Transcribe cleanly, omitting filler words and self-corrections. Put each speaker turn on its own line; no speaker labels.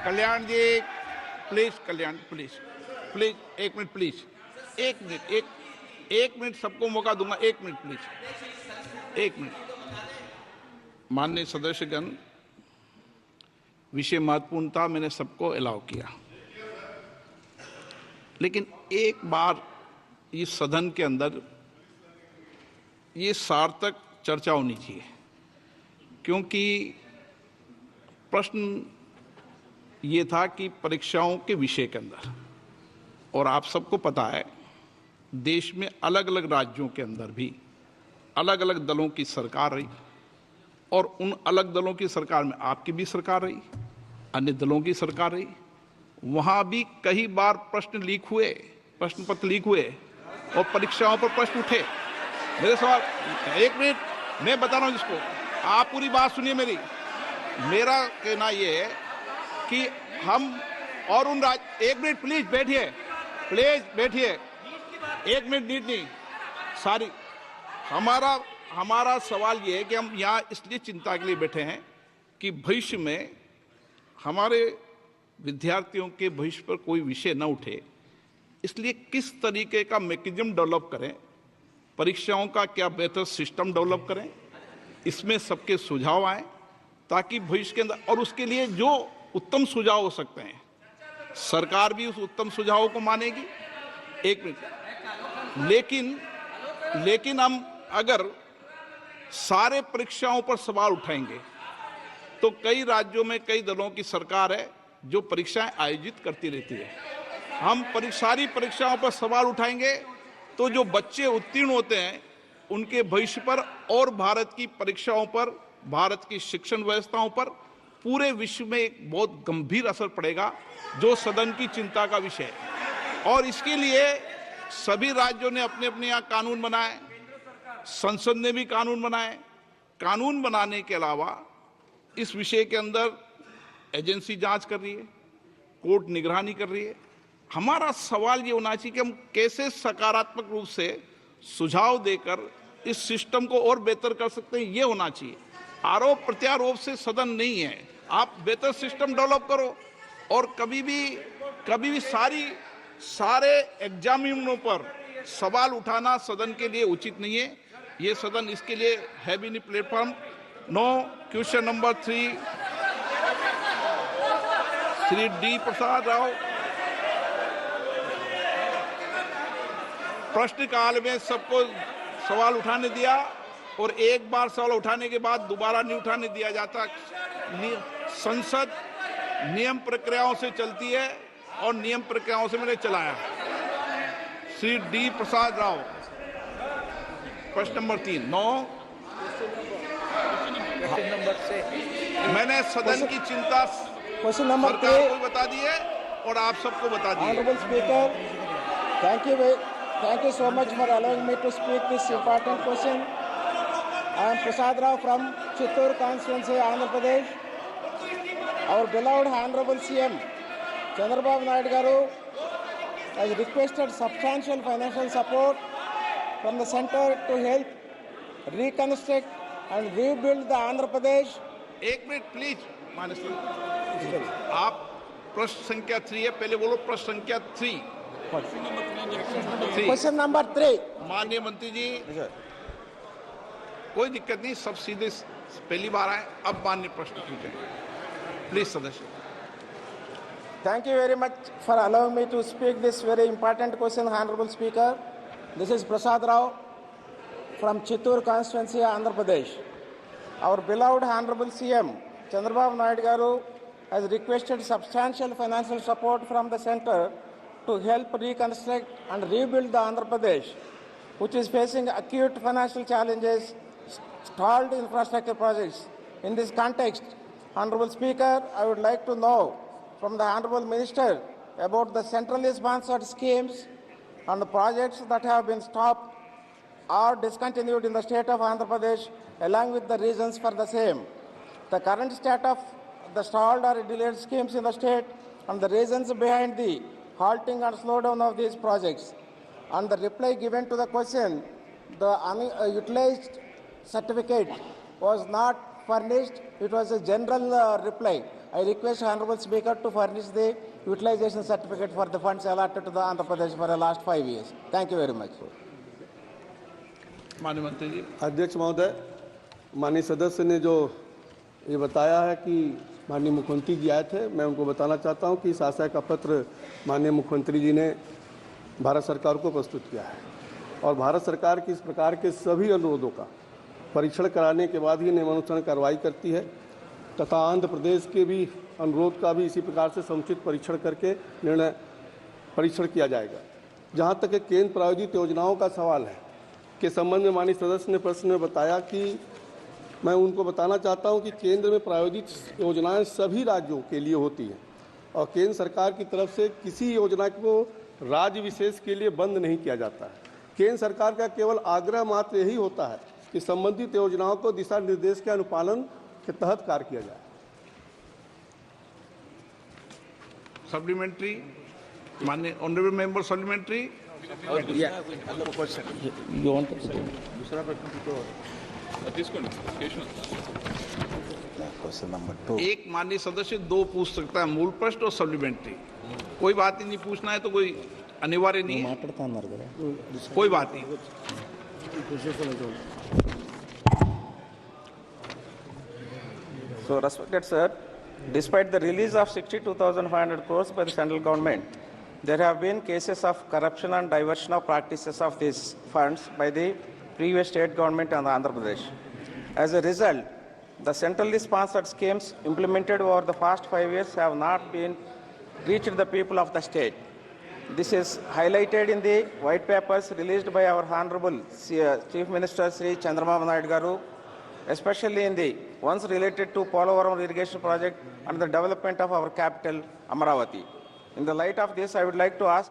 Kalyan ji, please, Kalyan please, please 1 minute, please 1 minute, एक minute, सबको मौका दूंगा। 1 मिनट प्लीज, 1 मिनट। माननीय सदस्यगण, विषय महत्वपूर्ण था, मैंने सबको अलाउ किया, लेकिन एक बार इस सदन के अंदर ये सार्थक चर्चा होनी चाहिए, क्योंकि प्रश्न ये था कि परीक्षाओं के विषय के अंदर, और आप सबको पता है देश में अलग अलग राज्यों के अंदर भी अलग अलग दलों की सरकार रही, और उन अलग दलों की सरकार में आपकी भी सरकार रही, अन्य दलों की सरकार रही। वहां भी कई बार प्रश्न लीक हुए, प्रश्न पत्र लीक हुए और परीक्षाओं पर प्रश्न उठे। मेरे सवाल, 1 मिनट, मैं बता रहा हूं जिसको, आप पूरी बात सुनिए मेरी। मेरा कहना यह है कि हम और उन 1 मिनट प्लीज बैठिए, प्लीज बैठिए, 1 मिनट नीट नहीं सारी। हमारा सवाल ये है कि हम यहाँ इसलिए चिंता के लिए बैठे हैं कि भविष्य में हमारे विद्यार्थियों के भविष्य पर कोई विषय न उठे, इसलिए किस तरीके का मैकेनिज्म डेवलप करें, परीक्षाओं का क्या बेहतर सिस्टम डेवलप करें, इसमें सबके सुझाव आए ताकि भविष्य के अंदर, और उसके लिए जो उत्तम सुझाव हो सकते हैं सरकार भी उस उत्तम सुझावों को मानेगी। 1 मिनट, लेकिन हम अगर सारे परीक्षाओं पर सवाल उठाएंगे तो कई राज्यों में कई दलों की सरकार है जो परीक्षाएं आयोजित करती रहती है। हम सारी परीक्षाओं पर सवाल उठाएंगे तो जो बच्चे उत्तीर्ण होते हैं उनके भविष्य पर और भारत की परीक्षाओं पर, भारत की शिक्षण व्यवस्थाओं पर, पूरे विश्व में एक बहुत गंभीर असर पड़ेगा, जो सदन की चिंता का विषय है। और इसके लिए सभी राज्यों ने अपने अपने यहाँ कानून बनाए, संसद ने भी कानून बनाए। कानून बनाने के अलावा इस विषय के अंदर एजेंसी जांच कर रही है, कोर्ट निगरानी कर रही है। हमारा सवाल ये होना चाहिए कि हम कैसे सकारात्मक रूप से सुझाव देकर इस सिस्टम को और बेहतर कर सकते हैं, ये होना चाहिए। आरोप प्रत्यारोप से सदन नहीं है, आप बेहतर सिस्टम डेवलप करो। और कभी भी सारे एग्जामिनरों पर सवाल उठाना सदन के लिए उचित नहीं है। ये सदन इसके लिए है भी नहीं platform. No question number 3, Shri D Prasad Rao. प्रश्नकाल में सबको सवाल उठाने दिया, और एक बार सवाल उठाने के बाद दोबारा नहीं उठाने दिया जाता। संसद नियम प्रक्रियाओं से चलती है और नियम प्रक्रियाओं से मैंने चलाया। श्री डी प्रसाद राव, प्रश्न नंबर 3। 9, मैंने सदन की चिंता सरकार को बता दी है और आप सबको बता दी है।
Honorable Speaker, thank you so much for allowing me to speak this important question. I am Prasad Rao from Chittoor constituency, Andhra Pradesh. Our beloved Honorable CM Chandrababu Naidu Garu has requested substantial financial support from the center to help reconstruct and rebuild the Andhra Pradesh.
1 minute please, माननीय आप प्रश्न संख्या 3 है, पहले बोलो प्रश्न संख्या 3।
Question number 3.
माननीय मंत्री जी, कोई दिक्कत नहीं, सब सीधे पहली बार आए, अब माननीय प्रश्न पूछें प्लीज सदस्य।
Thank you very much for allowing me to speak this very important question, Honorable Speaker. This is Prasad Rao from Chittoor constituency, Andhra Pradesh. Our beloved Honorable CM Chandrababu Naidu Garu has requested substantial financial support from the center to help reconstruct and rebuild the Andhra Pradesh, which is facing acute financial challenges, stalled infrastructure projects. In this context, Honorable Speaker, I would like to know from the Honorable Minister about the centrally sponsored schemes and the projects that have been stopped or discontinued in the state of Andhra Pradesh, along with the reasons for the same. The current state of the stalled or delayed schemes in the state and the reasons behind the halting and slowdown of these projects. On the reply given to the question, the unutilized certificate was not furnished. It was a general reply. I request Honorable Speaker to furnish the utilization certificate for the funds allotted to the Andhra Pradesh for the last 5 years. Thank you very much.
माननीय मंत्री जी।
अध्यक्ष महोदय, माननीय सदस्य ने जो ये बताया है कि माननीय मुख्यमंत्री जी आए थे, मैं उनको बताना चाहता हूं कि इस आशय का पत्र माननीय मुख्यमंत्री जी ने भारत सरकार को प्रस्तुत किया है और भारत सरकार की इस प्रकार के सभी अनुरोधों का परीक्षण कराने के बाद ही नियमानुसार कार्रवाई करती है तथा आंध्र प्रदेश के भी अनुरोध का भी इसी प्रकार से समुचित परीक्षण करके निर्णय परीक्षण किया जाएगा। जहाँ तक केंद्र प्रायोजित योजनाओं का सवाल है के संबंध में माननीय सदस्य ने प्रश्न में बताया कि मैं उनको बताना चाहता हूं कि केंद्र में प्रायोजित योजनाएं सभी राज्यों के लिए होती हैं और केंद्र सरकार की तरफ से किसी योजना को राज्य विशेष के लिए बंद नहीं किया जाता है। केंद्र सरकार का केवल आग्रह मात्र यही होता है कि संबंधित योजनाओं को दिशा निर्देश के अनुपालन के तहत कार्य किया जाए।
सप्लीमेंट्री, माननीय honourable member supplementary.
Question number 2.
एक माननीय सदस्य 2 पूछ सकता है, मूल प्रश्न और सप्लीमेंट्री। कोई बात ही नहीं, पूछना है तो कोई अनिवार्य नहीं है, कोई बात नहीं।
So, respected sir, despite the release of 62,500 crores by the central government, there have been cases of corruption and diversion of practices of these funds by the previous state government and Andhra Pradesh. As a result, the centrally sponsored schemes implemented over the past 5 years have not been reached the people of the state. This is highlighted in the white papers released by our Honorable Chief Minister Sri Chandrababu Naidu Garu, especially in the ones related to Polavaram irrigation project and the development of our capital, Amaravati. In the light of this, I would like to ask